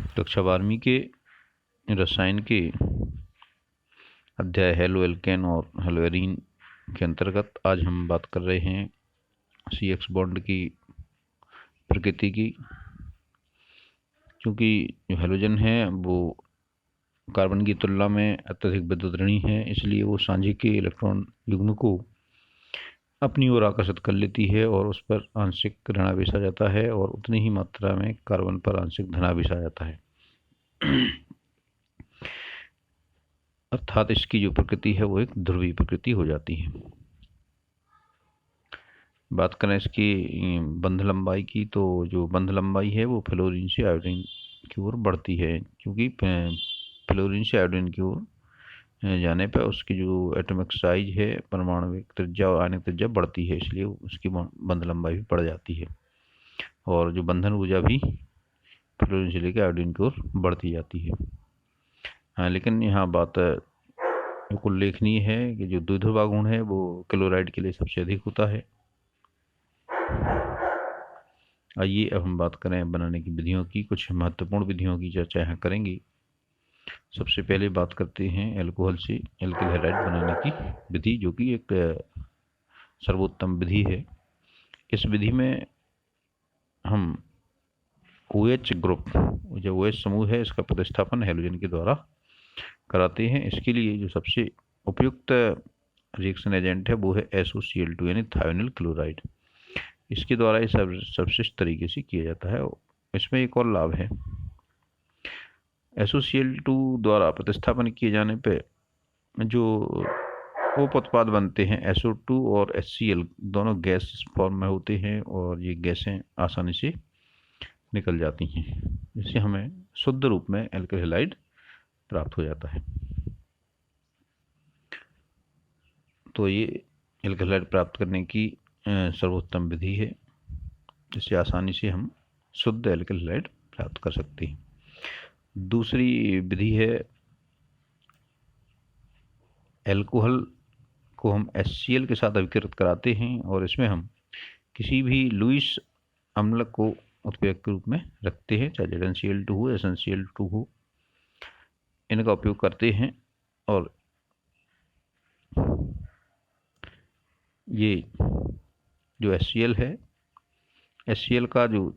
कक्षा 12वीं के रसायन के अध्याय हेलो एल्केन और हेलो एरीन के अंतर्गत आज हम बात कर रहे हैं CX बॉन्ड की प्रकृति की। क्योंकि जो हेलोजन है वो कार्बन की तुलना में अत्यधिक विद्युत ऋणी है, इसलिए वो साझे के इलेक्ट्रॉन युग्म को अपनी ओर आकर्षित कर लेती है और उस पर आंशिक ऋणावेश आ जाता है और उतनी ही मात्रा में कार्बन पर आंशिक धनावेश आ जाता है। अर्थात इसकी जो प्रकृति है वो एक ध्रुवीय प्रकृति हो जाती है। बात करें इसकी बंध लंबाई की, तो जो बंध लंबाई है वो फ्लोरीन से आयोडीन की ओर बढ़ती है, क्योंकि फ्लोरीन से आयोडीन की ओर जाने पर उसकी जो एटॉमिक साइज है, परमाणविक त्रिज्या और आणविक त्रिज्या बढ़ती है, इसलिए उसकी बंध लंबाई भी बढ़ जाती है और जो बंधन ऊर्जा भी फ्लोरीन से लेकर आयोडीन की ओर बढ़ती जाती है। हाँ, लेकिन यहाँ बात उल्लेखनीय है कि जो द्विध्रुवा गुण है वो क्लोराइड के लिए सबसे अधिक होता है। आइए अब हम बात करें बनाने की विधियों की। कुछ महत्वपूर्ण विधियों की चर्चा यहाँ करेंगे। सबसे पहले बात करते हैं अल्कोहल से एल्किल हैलाइड बनाने की विधि, जो कि एक सर्वोत्तम विधि है। इस विधि में हम OH ग्रुप, जो OH समूह है, इसका प्रतिस्थापन हैलोजन के द्वारा कराते हैं। इसके लिए जो सबसे उपयुक्त रिएक्शन एजेंट है वो है SOCl2 यानी थायोनिल क्लोराइड। इसके द्वारा ये सबश्रेष्ठ तरीके से किया जाता है। इसमें एक और लाभ है, SOCl2 द्वारा प्रतिस्थापन किए जाने पर जो उप उत्पाद बनते हैं SO2 और HCl दोनों गैस फॉर्म में होते हैं और ये गैसें आसानी से निकल जाती हैं, जिससे हमें शुद्ध रूप में एल्किल हैलाइड प्राप्त हो जाता है। तो ये एल्किल हैलाइड प्राप्त करने की सर्वोत्तम विधि है, जिससे आसानी से हम शुद्ध एल्किल हैलाइड प्राप्त कर सकते हैं। दूसरी विधि है, एल्कोहल को हम HCl के साथ अभिकृत कराते हैं और इसमें हम किसी भी लुईस अम्ल को उत्प्रेरक के रूप में रखते हैं, चाहे ZnCl2 हो, SnCl2 हो, इनका उपयोग करते हैं। और ये जो HCl है, HCl का जो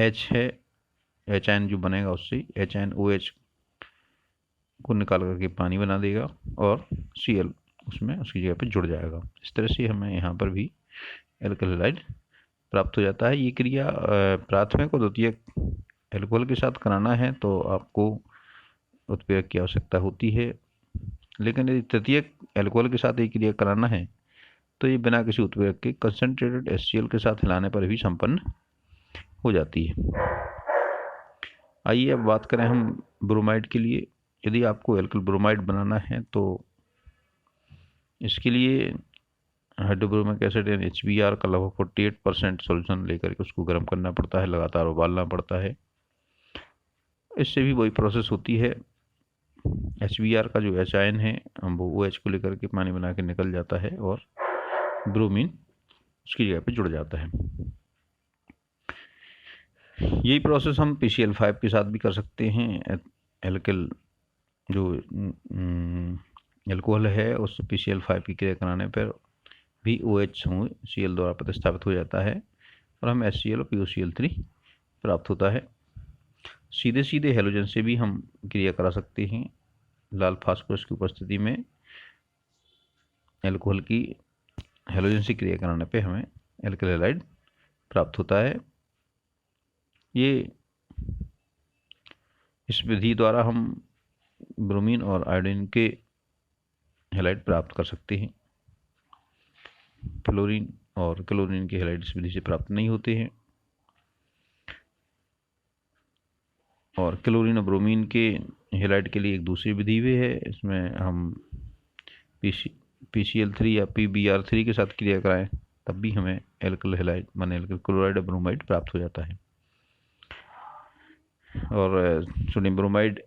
H है, HN जो बनेगा उससे HNOH को निकाल करके पानी बना देगा और Cl उसमें उसकी जगह पे जुड़ जाएगा। इस तरह से हमें यहाँ पर भी एल्किल हैलाइड प्राप्त हो जाता है। ये क्रिया प्राथमिक और द्वितीयक एल्कोहल के साथ कराना है तो आपको उत्प्रेरक की आवश्यकता होती है, लेकिन यदि तृतीयक एल्कोहल के साथ ये क्रिया कराना है तो ये बिना किसी उत्प्रेरक के कंसंट्रेटेड HCl के साथ हिलाने पर भी संपन्न हो जाती है। आइए अब बात करें हम ब्रोमाइड के लिए। यदि आपको एल्किल ब्रोमाइड बनाना है तो इसके लिए हाइड्रोब्रोमिक एसिड यानी HBr का लगभग 48% सोल्यूशन लेकर के उसको गर्म करना पड़ता है, लगातार उबालना पड़ता है। इससे भी वही प्रोसेस होती है। HBr का जो H आयन है वो OH को लेकर के पानी बना के निकल जाता है और ब्रोमीन उसकी जगह पे जुड़ जाता है। यही प्रोसेस हम PCl5 के साथ भी कर सकते हैं। एल्किल जो एल्कोहल है उससे PCl5 की क्रिया कराने पर भी OH समूह Cl द्वारा प्रतिस्थापित हो जाता है और हमें HCl और POCl3 प्राप्त होता है। सीधे सीधे हेलोजन से भी हम क्रिया करा सकते हैं। लाल फास्फोरस की उपस्थिति में एल्कोहल की हेलोजन से क्रिया कराने पे हमें एल्किल हैलाइड प्राप्त होता है। ये इस विधि द्वारा हम ब्रोमीन और आयोडीन के हैलाइड प्राप्त कर सकते हैं। फ्लोरीन और क्लोरीन के हैलाइड इस विधि से प्राप्त नहीं होते हैं। और क्लोरीन और ब्रोमीन के हैलाइड के लिए एक दूसरी विधि भी है। इसमें हम PCl3 या PBr3 के साथ क्रिया कराएं तब भी हमें एल्किल हैलाइड माने एल्किल क्लोराइड और ब्रोमाइड प्राप्त हो जाता है। और सोडियम ब्रोमाइड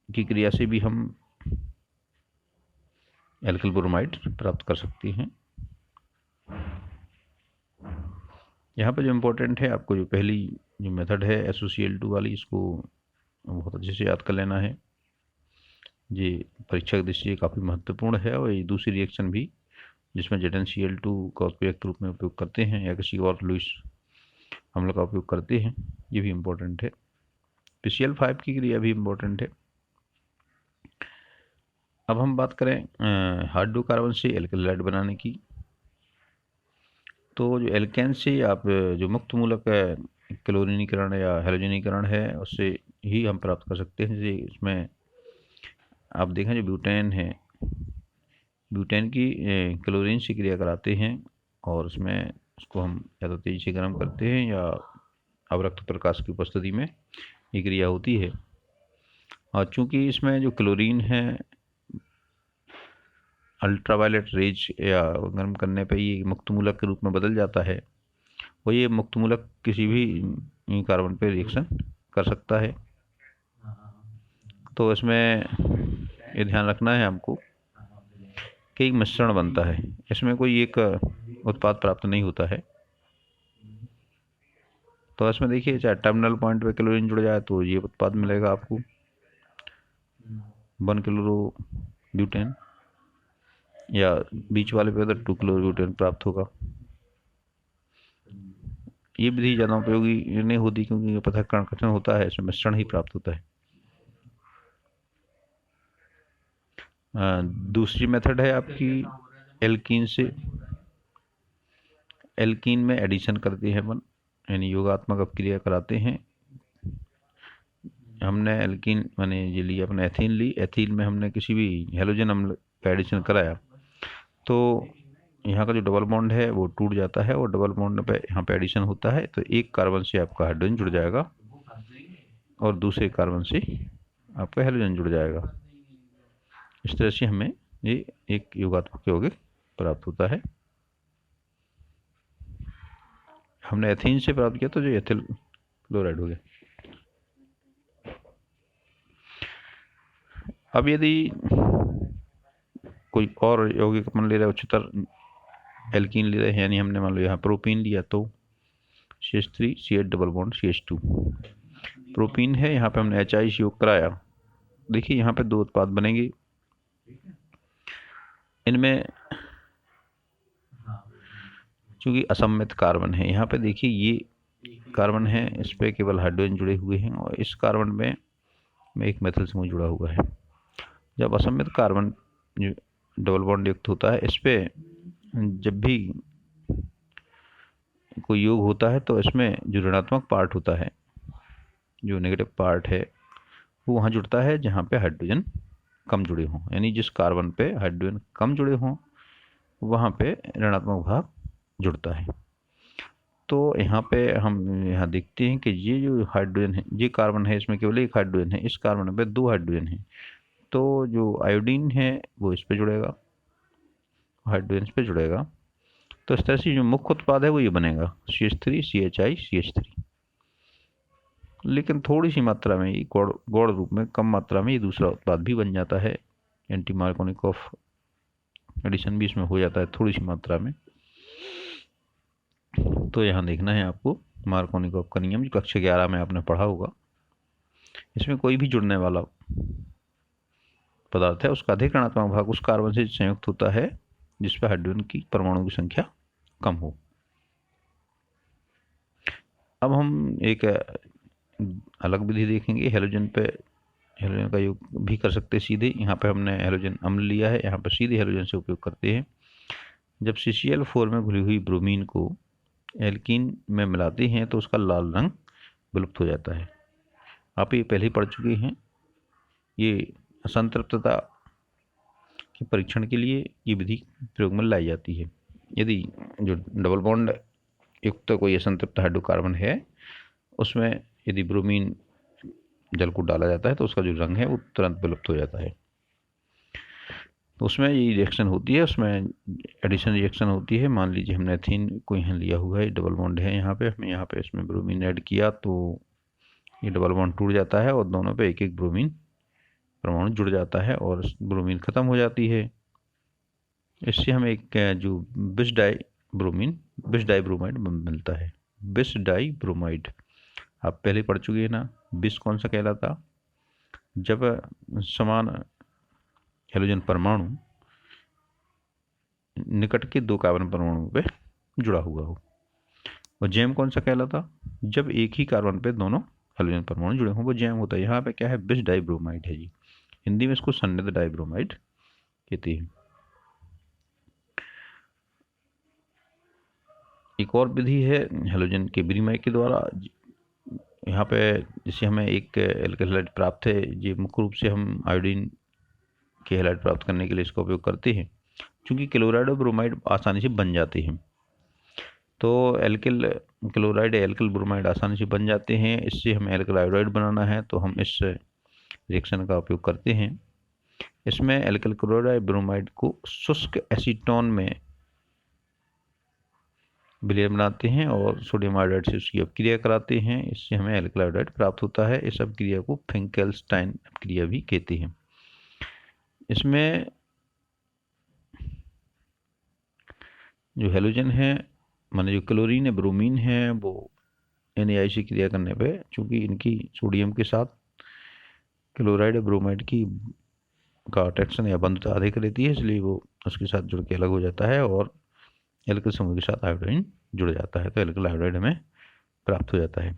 की क्रिया से भी हम एल्किल ब्रोमाइड प्राप्त कर सकते हैं। यहाँ पर जो इम्पोर्टेंट है, आपको जो पहली जो मेथड है SOCl2 वाली, इसको बहुत अच्छे से याद कर लेना है। ये परीक्षा की दृष्टि से काफ़ी महत्वपूर्ण है। और ये दूसरी रिएक्शन भी जिसमें ZnCl2 का उत्प्रेरक रूप में उपयोग करते हैं या किसी और लुईस अम्ल का उपयोग करते हैं, ये भी इम्पोर्टेंट है। PCl5 की क्रिया भी इम्पोर्टेंट है। अब हम बात करें हाइड्रोकार्बन से एल्केलाइड बनाने की। तो जो एल्केन से आप जो मुक्त मूलक क्लोरीनीकरण या हैलोजनीकरण है उससे ही हम प्राप्त कर सकते हैं। जैसे इसमें आप देखें जो ब्यूटेन है, ब्यूटेन की क्लोरीन से क्रिया कराते हैं और उसमें उसको हम या तो तेजी से गर्म करते हैं या अवरक्त प्रकाश की उपस्थिति में ये क्रिया होती है। और चूंकि इसमें जो क्लोरीन है अल्ट्रावायलेट रेज या गर्म करने पे ये मुक्त मूलक के रूप में बदल जाता है, और ये मुक्त मूलक किसी भी कार्बन पे रिएक्शन कर सकता है। तो इसमें ये ध्यान रखना है हमको कि एक मिश्रण बनता है, इसमें कोई एक उत्पाद प्राप्त नहीं होता है। तो इसमें देखिए चाहे टर्मिनल पॉइंट पे क्लोरीन जुड़ जाए तो ये उत्पाद मिलेगा आपको 1 किलो ब्यूटेन, या बीच वाले पे तो 2 किलो ब्यूटेन प्राप्त होगा। ये विधि ज़्यादा उपयोगी नहीं होती क्योंकि पृथक्करण कठिन होता है, इसमें मिश्रण ही प्राप्त होता है। दूसरी मेथड है आपकी एल्कीन से। एल्कीन में एडिशन करते हैं अपन, यानी योगात्मक अपक्रिया कराते हैं। हमने एल्कीन माने ये लिया अपने एथीन ली, एथीन में हमने किसी भी हेलोजन अम्ल का एडिशन कराया तो यहाँ का जो डबल बॉन्ड है वो टूट जाता है और डबल बॉन्ड पे यहाँ पे एडिशन होता है, तो एक कार्बन से आपका हाइड्रोजन जुड़ जाएगा और दूसरे कार्बन से आपका हेलोजन जुड़ जाएगा। इस तरह से हमें ये एक योगात्मक यौगिक प्राप्त होता है। हमने एथीन से प्राप्त किया तो जो एथिल क्लोराइड हो गया। अब यदि कोई और यौगिक अपन ले रहे हैं, उच्चतर एल्कीन ले रहे हैं, यानी हमने मान लो यहाँ प्रोपीन लिया तो CH3 CH double bond CH2 propene है, यहाँ पे हमने HI से योग कराया। देखिए यहाँ पे 2 उत्पाद बनेंगे। इनमें चूंकि असममित कार्बन है, यहाँ पे देखिए ये कार्बन है, इस पे केवल हाइड्रोजन जुड़े हुए हैं और इस कार्बन में एक मेथिल समूह जुड़ा हुआ है। जब असममित कार्बन जो डबल बॉन्ड युक्त होता है, इस पे जब भी कोई योग होता है तो इसमें जो ऋणात्मक पार्ट होता है, जो नेगेटिव पार्ट है, वो वहाँ जुड़ता है जहाँ पे हाइड्रोजन कम जुड़े हों। यानी जिस कार्बन पे हाइड्रोजन कम जुड़े हों वहाँ पे ऋणात्मक भाग जुड़ता है। तो यहाँ पे हम यहाँ देखते हैं कि ये जो हाइड्रोजन है, ये कार्बन है, इसमें केवल एक हाइड्रोजन है, इस कार्बन पे 2 हाइड्रोजन है, तो जो आयोडीन है वो इस पे जुड़ेगा, हाइड्रोजन इस पे जुड़ेगा। तो इस तरह से जो मुख्य उत्पाद है वो ये बनेगा CH3 CHI CH3। लेकिन थोड़ी सी मात्रा में ये गौड़ रूप में कम मात्रा में ये दूसरा उत्पाद भी बन जाता है, एंटी मार्कोनिकॉफ एडिशन भी इसमें हो जाता है थोड़ी सी मात्रा में। तो यहाँ देखना है आपको मार्कोनिकॉफ का नियम, जो कक्षा 11 में आपने पढ़ा होगा। इसमें कोई भी जुड़ने वाला पदार्थ है उसका अधिक ऋणात्मक भाग उस कार्बन से संयुक्त होता है जिस पर हाइड्रोजन की परमाणु की संख्या कम हो। अब हम एक अलग विधि देखेंगे, हेलोजन पे हेलोजन का योग भी कर सकते हैं सीधे। यहाँ पे हमने हेलोजन अम्ल लिया है, यहाँ पे सीधे हेलोजन से उपयोग करते हैं। जब CCl4 में घुली हुई ब्रोमीन को एल्कीन में मिलाते हैं तो उसका लाल रंग विलुप्त हो जाता है। आप ये पहले ही पढ़ चुके हैं। ये असंतृप्तता के परीक्षण के लिए ये विधि प्रयोग में लाई जाती है। यदि जो डबल बॉन्ड युक्त कोई असंतृप्त हाइड्रोकार्बन है उसमें यदि ब्रोमीन जल को डाला जाता है तो उसका जो रंग है वो तुरंत विलुप्त हो जाता है। तो उसमें ये रिएक्शन होती है, उसमें एडिशन रिएक्शन होती है। मान लीजिए हमने एथीन को यहाँ लिया हुआ है, डबल बॉन्ड है यहाँ पे, हमने यहाँ पे इसमें ब्रोमीन ऐड किया तो ये डबल बॉन्ड टूट जाता है और दोनों पे एक एक ब्रोमीन परमाणु जुड़ जाता है और ब्रोमीन खत्म हो जाती है। इससे हमें एक जो बिस डाई ब्रोमाइड मिलता है, बिस डाई ब्रोमाइड। आप पहले पढ़ चुके हैं ना, बिस कौन सा कहलाता? जब समान हैलोजन परमाणु निकट के 2 कार्बन परमाणु पे जुड़ा हुआ हो। और जैम कौन सा कहलाता? जब एक ही कार्बन पे दोनों हैलोजन परमाणु जुड़े हों, वो जैम होता है। यहाँ पे क्या है? बिस डाइब्रोमाइड है जी, हिंदी में इसको सन्निध डाइब्रोमाइड कहते हैं। एक और विधि है हैलोजन के विनिमय के द्वारा। यहाँ पे जैसे हमें एक एल्किल हैलाइड प्राप्त है, ये मुख्य रूप से हम आयोडीन के हैलाइड प्राप्त करने के लिए इसका उपयोग करते हैं, क्योंकि क्लोराइड और ब्रोमाइड आसानी से बन जाते हैं। तो एल्किल क्लोराइड एल्किल ब्रोमाइड आसानी से बन जाते हैं। इससे हमें एल्किल आयोडाइड बनाना है तो हम इस रिएक्शन का उपयोग करते हैं। इसमें एल्किल क्लोराइड ब्रोमाइड को शुष्क एसीटोन में विलयन बनाते हैं और सोडियम आयोडाइड से उसकी अपक्रिया कराते हैं। इससे हमें एल्किल आयोडाइड प्राप्त होता है। इस अपक्रिया को फिंकेल्स्टाइन अपक्रिया भी कहते हैं। इसमें जो हैलोजन है, माने जो क्लोरीन है, ब्रोमीन है, वो NaI से क्रिया करने पे, चूंकि इनकी सोडियम के साथ क्लोराइड और ब्रोमाइड की का अट्रैक्शन या बंधुता अधिक रहती है, इसलिए वो उसके साथ जुड़ के अलग हो जाता है और एल्किल समूह के साथ आयोडीन जुड़ जाता है, तो एल्किल आयोडाइड हमें प्राप्त हो जाता है।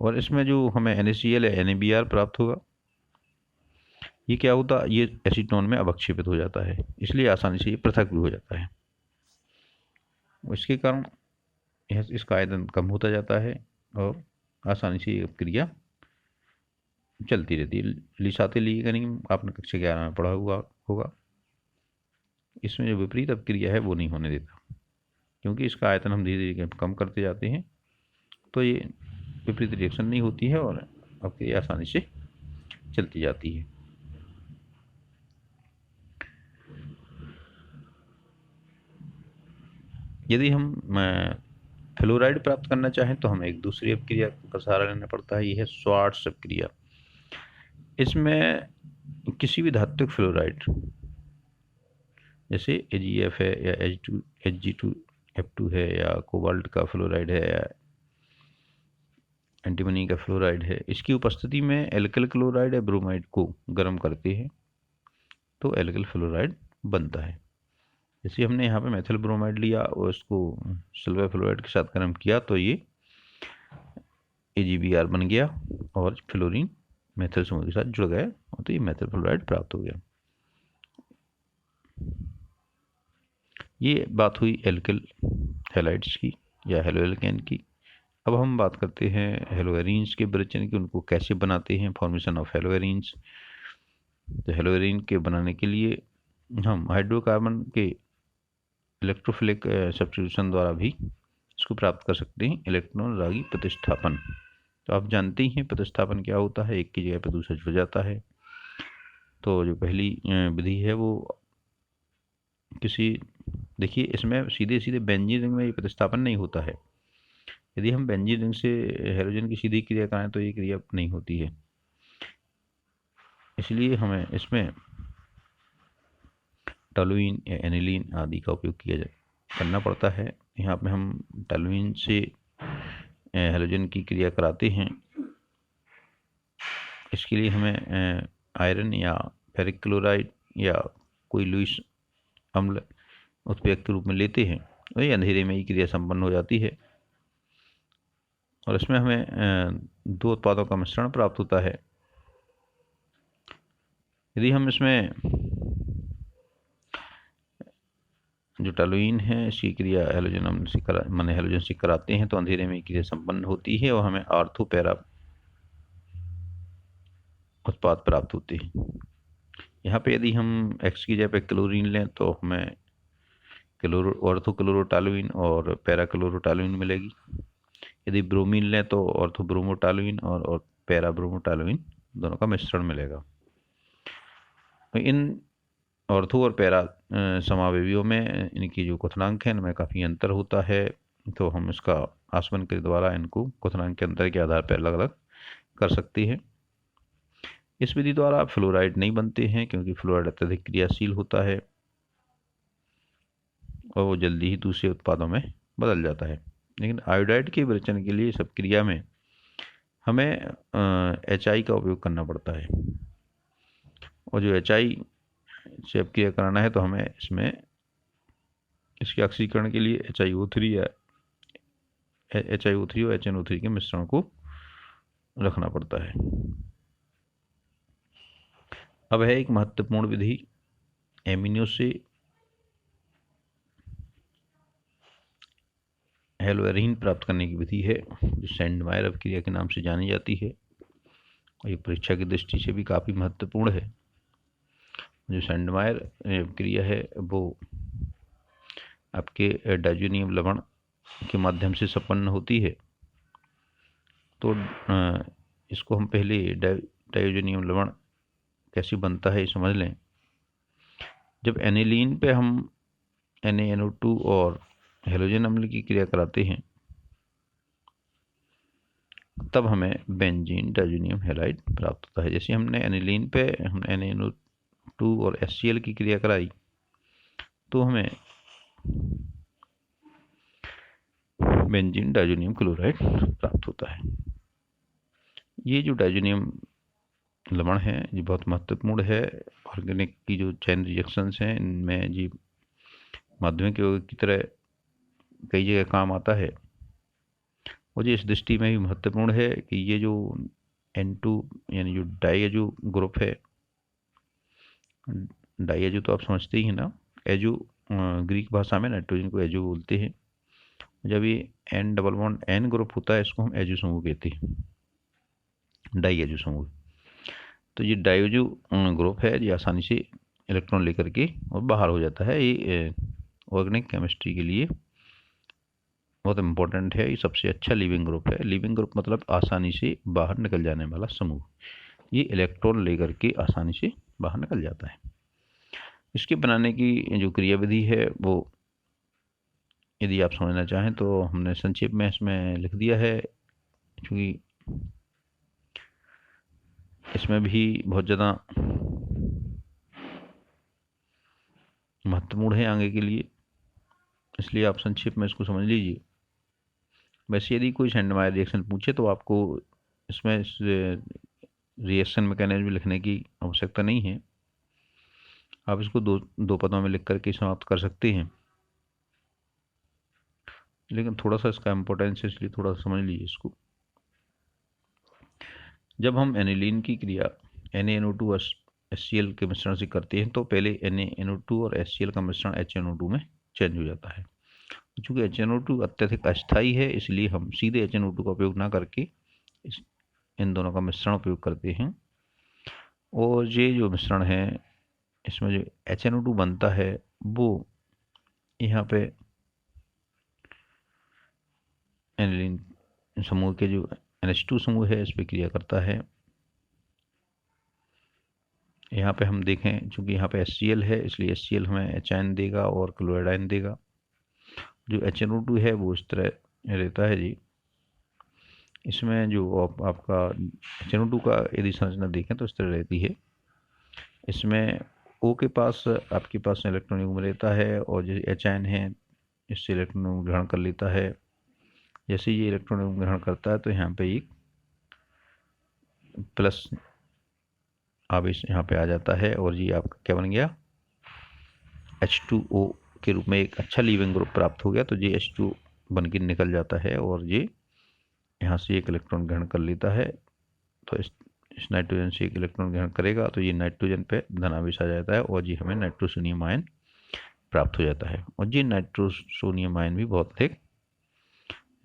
और इसमें जो हमें NaCl या NaBr प्राप्त होगा, ये क्या होता? ये एसीटोन में अवक्षेपित हो जाता है, इसलिए आसानी से ये पृथक भी हो जाता है। इसके कारण इसका आयतन कम होता जाता है और आसानी से ये क्रिया चलती रहती है। लिसाते लीगनिंग आपने कक्षा 11 में पढ़ा हुआ होगा। इसमें जो विपरीत अपक्रिया है वो नहीं होने देता, क्योंकि इसका आयतन हम धीरे धीरे कम करते जाते हैं, तो ये विपरीत रिएक्शन नहीं होती है और अपक्रिया आसानी से चलती जाती है। यदि हम फ्लोराइड प्राप्त करना चाहें तो हमें एक दूसरी अपक्रिया का सहारा लेना पड़ता है, यह है स्वार्ट्स अपक्रिया। इसमें किसी भी धात्विक फ्लोराइड जैसे AgF है या Hg2F2 है या कोबाल्ट का फ्लोराइड है या एंटीमनी का फ्लोराइड है, इसकी उपस्थिति में एल्किल क्लोराइड या ब्रोमाइड को गर्म करते हैं तो एल्किल फ्लोराइड बनता है। जैसे हमने यहाँ पे मेथिल ब्रोमाइड लिया और उसको सिल्वर फ्लोराइड के साथ गर्म किया तो ये AgBr बन गया और फ्लोरीन मेथिल समूह के साथ जुड़ गए तो ये मेथिल फ्लोराइड प्राप्त हो गया। ये बात हुई एल्किल हैलाइड्स की या हैलोएल्केन की। अब हम बात करते हैं हैलोएरीन्स के विरचन की, उनको कैसे बनाते हैं, फॉर्मेशन ऑफ हैलोएरीन्स। तो हैलोएरीन के बनाने के लिए हम हाइड्रोकार्बन के इलेक्ट्रोफिलिक सब्स्टिट्यूशन द्वारा भी इसको प्राप्त कर सकते हैं, इलेक्ट्रॉन रागी प्रतिस्थापन। तो आप जानते ही हैं प्रतिस्थापन क्या होता है, एक की जगह पर दूसरा जुड़ जाता है। तो जो पहली विधि है वो देखिए इसमें सीधे सीधे बेंजीन रिंग में ये प्रतिस्थापन नहीं होता है। यदि हम बेंजीन रिंग से हैलोजन की सीधी क्रिया करें तो ये क्रिया नहीं होती है, इसलिए हमें इसमें टोलुइन या एनिलीन आदि का उपयोग करना पड़ता है। यहाँ पे हम टोलुइन से हैलोजन की क्रिया कराते हैं। इसके लिए हमें आयरन या फेरिक क्लोराइड या कोई लुईस अम्ल उत्प्रेरक के रूप में लेते हैं, वही अंधेरे में ही क्रिया संपन्न हो जाती है और इसमें हमें 2 उत्पादों का मिश्रण प्राप्त होता है। यदि हम इसमें जो टोलुइन है इसकी क्रिया हैलोजन से कराते हैं तो अंधेरे में क्रिया संपन्न होती है और हमें आर्थो पैरा उत्पाद प्राप्त होते हैं। यहाँ पे यदि हम X की जगह पे क्लोरीन लें तो हमें ऑर्थोक्लोरोटोलुइन और पैराक्लोरोटोलुइन मिलेगी। यदि ब्रोमीन लें तो ऑर्थोब्रोमोटोलुइन और पैराब्रोमोटोलुइन दोनों का मिश्रण मिलेगा। इन ऑर्थो और पैरा समावेवियों में इनकी जो क्वथनांक है इनमें काफ़ी अंतर होता है, तो हम इसका आसवन के द्वारा इनको क्वथनांक के अंतर के आधार पर अलग अलग कर सकते हैं। इस विधि द्वारा फ्लोराइड नहीं बनते हैं क्योंकि फ्लोराइड अत्यधिक क्रियाशील होता है और वो जल्दी ही दूसरे उत्पादों में बदल जाता है। लेकिन आयोडाइड के विरेचन के लिए सब क्रिया में हमें HI का उपयोग करना पड़ता है, और जो HI से अब क्रिया कराना है तो हमें इसमें इसके ऑक्सीकरण के लिए HiO3 या HiO3 और HNO3 के मिश्रण को रखना पड़ता है। अब है एक महत्वपूर्ण विधि एमिनो से हेलोएरीन प्राप्त करने की विधि है, जो सैंडमायर अपक्रिया के नाम से जानी जाती है, और ये परीक्षा की दृष्टि से भी काफ़ी महत्वपूर्ण है। जो सैंडमायर अपक्रिया है वो आपके डाइज़ोनियम लवण के माध्यम से संपन्न होती है। तो इसको हम पहले डाइज़ोनियम लवण कैसे बनता है ये समझ लें। जब एनिलीन पे हम NaNO2 और हेलोजन अम्ल की क्रिया कराते हैं तब हमें बेंजीन डाइज़ोनियम हैलाइड प्राप्त होता है। जैसे हमने एनिलीन पे हम NaNO2 और HCl की क्रिया कराई तो हमें बेंजीन डाइज़ोनियम क्लोराइड प्राप्त होता है। ये जो डाइज़ोनियम लवण है ये बहुत महत्वपूर्ण है। ऑर्गेनिक की जो चैन रिएक्शंस हैं इनमें जी माध्यमिक यौगिक की तरह कई जगह काम आता है। मुझे इस दृष्टि में भी महत्वपूर्ण है कि ये जो N2 यानी जो डाइएजो ग्रुप है, डाइएजो तो आप समझते ही हैं ना, एजो ग्रीक भाषा में नाइट्रोजन को एजो बोलते हैं। जब ये N double bond N group होता है इसको हम एजो समूह कहते हैं, डाइएजो समूह। तो ये डाइएजो ग्रुप है, ये आसानी से इलेक्ट्रॉन लेकर के और बाहर हो जाता है। ये ऑर्गेनिक केमिस्ट्री के लिए बहुत इम्पोर्टेंट है। ये सबसे अच्छा लिविंग ग्रुप है। लिविंग ग्रुप मतलब आसानी से बाहर निकल जाने वाला समूह। ये इलेक्ट्रॉन लेकर के आसानी से बाहर निकल जाता है। इसके बनाने की जो क्रिया विधि है वो यदि आप समझना चाहें तो हमने संक्षेप में इसमें लिख दिया है, क्योंकि इसमें भी बहुत ज़्यादा महत्वपूर्ण है आगे के लिए, इसलिए आप संक्षेप में इसको समझ लीजिए। वैसे यदि कोई सैंडमायर रिएक्शन पूछे तो आपको इसमें रिएक्शन मैकेनिज्म लिखने की आवश्यकता नहीं है, आप इसको दो पदों में लिख करके समाप्त कर सकते हैं। लेकिन थोड़ा सा इसका इम्पोर्टेंस है इसलिए थोड़ा सा समझ लीजिए इसको। जब हम एनिलीन की क्रिया NaNO2 और HCl के मिश्रण से करते हैं तो पहले NaNO2 और HCl का मिश्रण HNO2 में चेंज हो जाता है। चूँकि HNO2 अत्यधिक अस्थायी है इसलिए हम सीधे HNO2 का उपयोग ना करके इन दोनों का मिश्रण उपयोग करते हैं। और ये जो मिश्रण है इसमें जो HNO2 बनता है वो यहाँ पे एनिलीन समूह के जो NH2 समूह है इस पर क्रिया करता है। यहाँ पे हम देखें चूँकि यहाँ पे HCl है इसलिए HCl हमें H देगा और क्लोराइड देगा। जो HNO2 है वो इस तरह रहता है जी। इसमें जो आपका HNO2 का यदि संरचना देखें तो इस तरह रहती है। इसमें O के पास आपके पास इलेक्ट्रॉन युग्म रहता है और जो H है इससे इलेक्ट्रॉन ग्रहण कर लेता है। जैसे ये इलेक्ट्रॉन ग्रहण करता है तो यहाँ पे एक प्लस आवेश यहाँ पे आ जाता है और ये आपका क्या बन गया, H2O के रूप में एक अच्छा लीविंग ग्रुप प्राप्त हो गया। तो ये H2 बन के निकल जाता है और ये यहाँ से एक इलेक्ट्रॉन ग्रहण कर लेता है। तो इस नाइट्रोजन से एक इलेक्ट्रॉन ग्रहण करेगा तो ये नाइट्रोजन पे धनावेश आ जाता है और ये हमें नाइट्रोसोनियम आयन प्राप्त हो जाता है। और ये नाइट्रोसोनियम आयन भी बहुत अधिक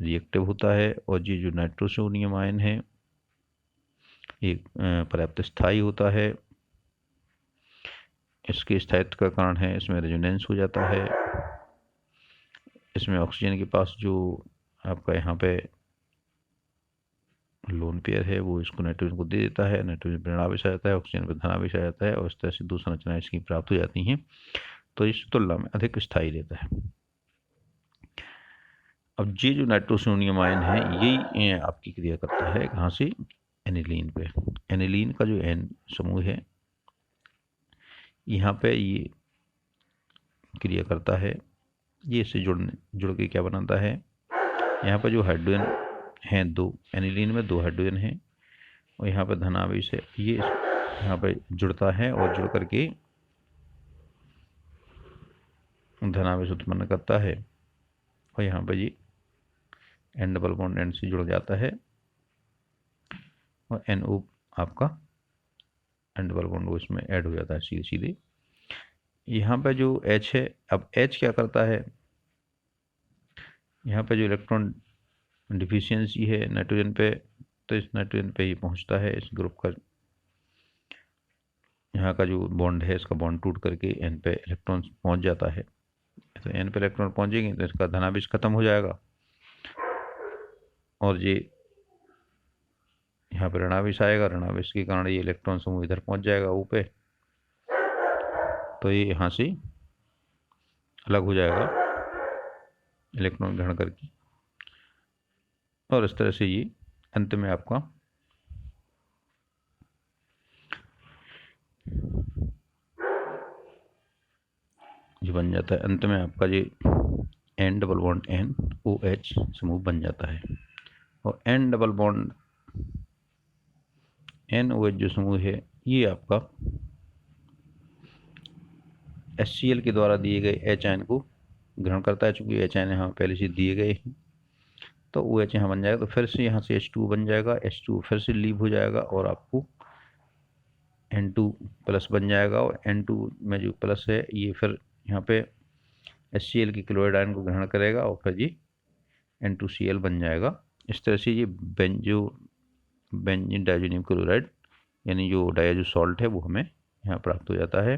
रिएक्टिव होता है और ये जो नाइट्रोसोनियम आयन है एक पर्याप्त स्थायी होता है। इसके स्थायित्व का कारण है इसमें रेजोनेंस हो जाता है। इसमें ऑक्सीजन के पास जो आपका यहाँ पे लोन पेयर है वो इसको नाइट्रोजन को दे देता है, नाइट्रोजन पर ऋणावेश आ जाता है, ऑक्सीजन पर धनावेश आ जाता है और इस तरह से दो संरचनाएं इसकी प्राप्त हो जाती हैं। तो इस तुलना में अधिक स्थायी रहता है। अब ये जो नाइट्रोसोनियम आयन है यही आपकी क्रिया करता है कहाँ से, एनिलीन पे। एनिलीन का जो N समूह है यहाँ पे ये क्रिया करता है, ये इससे जुड़ के क्या बनाता है, यहाँ पर जो हाइड्रोजन हैं दो, एनिलीन में 2 हाइड्रोजन हैं और यहाँ पर धनावेश है, ये यहाँ पर जुड़ता है और जुड़ करके धनावेश उत्पन्न करता है और यहाँ पर ये N डबल बॉन्ड N से जुड़ जाता है और NO आपका N डबल बॉन्ड इसमें ऐड हो जाता है सीधे सीधे। यहाँ पर जो H है, अब H क्या करता है, यहाँ पर जो इलेक्ट्रॉन डिफिशियंसी है नाइट्रोजन पे, तो इस नाइट्रोजन पे ही पहुँचता है, इस ग्रुप का यहाँ का जो बॉन्ड है इसका बॉन्ड टूट करके N पे इलेक्ट्रॉन पहुँच जाता है। तो N पे इलेक्ट्रॉन पहुँचेंगे तो इसका धनावेश खत्म हो जाएगा और ये यहाँ पर ऋणावेश आएगा, ऋणावेश के कारण ये इलेक्ट्रॉन समूह इधर पहुँच जाएगा O पे, तो ये यहाँ से अलग हो जाएगा इलेक्ट्रॉन ग्रहण करके और इस तरह से ये अंत में आपका जो बन जाता है, अंत में आपका ये N double bond N OH समूह बन जाता है और N डबल बॉन्ड NOH जो समूह है ये आपका HCl के द्वारा दिए गए H आयन को ग्रहण करता है। चूंकि H आयन यहाँ पहले से दिए गए हैं तो OH यहाँ बन जाएगा, तो फिर से यहाँ से H2 बन जाएगा, H2 फिर से लीव हो जाएगा और आपको N2 प्लस बन जाएगा और N2 में जो प्लस है ये फिर यहाँ पे HCl की क्लोराइड आयन को ग्रहण करेगा और फिर ये N2Cl बन जाएगा। इस तरह से ये बेंजीन डाइज़ोनियम क्लोराइड यानी जो डाइज़ो सॉल्ट है वो हमें यहाँ प्राप्त हो जाता है।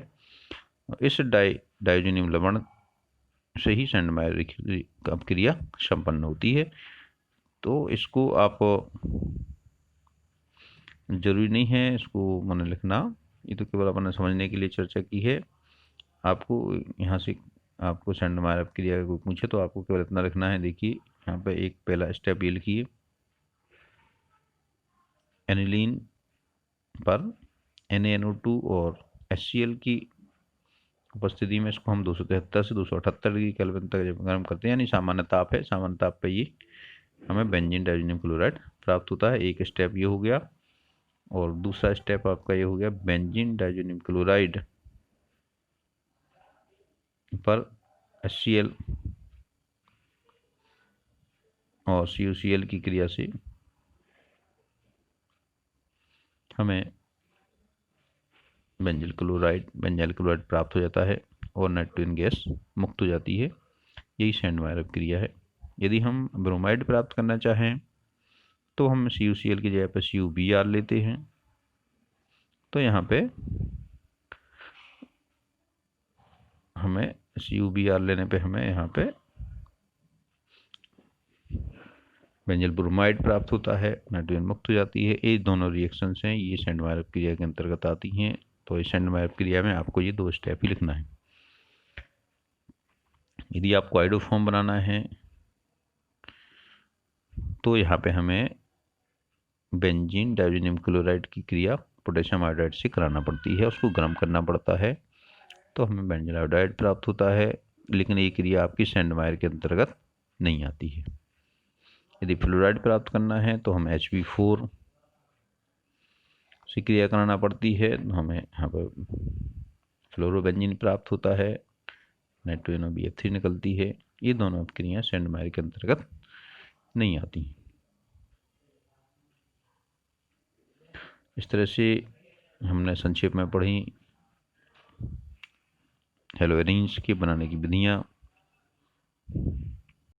इस डाइज़ोनियम लवण से ही सैंडमायर क्रिया संपन्न होती है। तो इसको आप जरूरी नहीं है इसको मन लिखना, ये तो केवल अपन ने समझने के लिए चर्चा की है। आपको यहाँ से आपको सैंडमायर क्रिया का कोई पूछे तो आपको केवल इतना लिखना है। देखिए यहाँ पे एक पहला स्टेप ये लिखिए, एनिलीन पर NaNO2 और HCl की उपस्थिति में इसको हम 273 से 278 डिग्री केल्विन तक जब गर्म करते हैं, यानी सामान्य ताप है, सामान्य ताप पे ये हमें बेंजीन डाइज़ोनियम क्लोराइड प्राप्त होता है। एक स्टेप ये हो गया और दूसरा स्टेप आपका ये हो गया बेंजीन डाइज़ोनियम क्लोराइड पर HCl और CuCl की क्रिया से हमें बेंजीन क्लोराइड प्राप्त हो जाता है और नाइट्रोजन गैस मुक्त हो जाती है। यही सैंडमायर क्रिया है। यदि हम ब्रोमाइड प्राप्त करना चाहें तो हम CuCl की जगह पर CuBr लेते हैं। तो यहाँ पे हमें CuBr लेने पे हमें यहाँ पे बेंजीन ब्रोमाइड प्राप्त होता है, नाइट्रोजन मुक्त हो जाती है। ये दोनों रिएक्शंस हैं, ये सैंडमायर क्रिया के अंतर्गत आती हैं। तो इस सैंडमायर क्रिया में आपको ये 2 स्टेप ही लिखना है। यदि आपको आइडोफॉर्म बनाना है तो यहाँ पे हमें बेंजीन डाइज़ोनियम क्लोराइड की क्रिया पोटेशियम आयोडाइड से कराना पड़ती है, उसको गर्म करना पड़ता है, तो हमें बेंजीन आयोडाइड प्राप्त होता है। लेकिन ये क्रिया आपकी सैंडमायर के अंतर्गत नहीं आती है। यदि फ्लोराइड प्राप्त करना है तो हम Hb4 से क्रिया कराना पड़ती है, तो हमें यहाँ पर फ्लोरोबेंजीन प्राप्त होता है, नाइट्रोजन और BF3 निकलती है। ये दोनों क्रियाएं सैंडमायर के अंतर्गत नहीं आती। इस तरह से हमने संक्षेप में पढ़ी हेलोइरिन्स के बनाने की विधियाँ।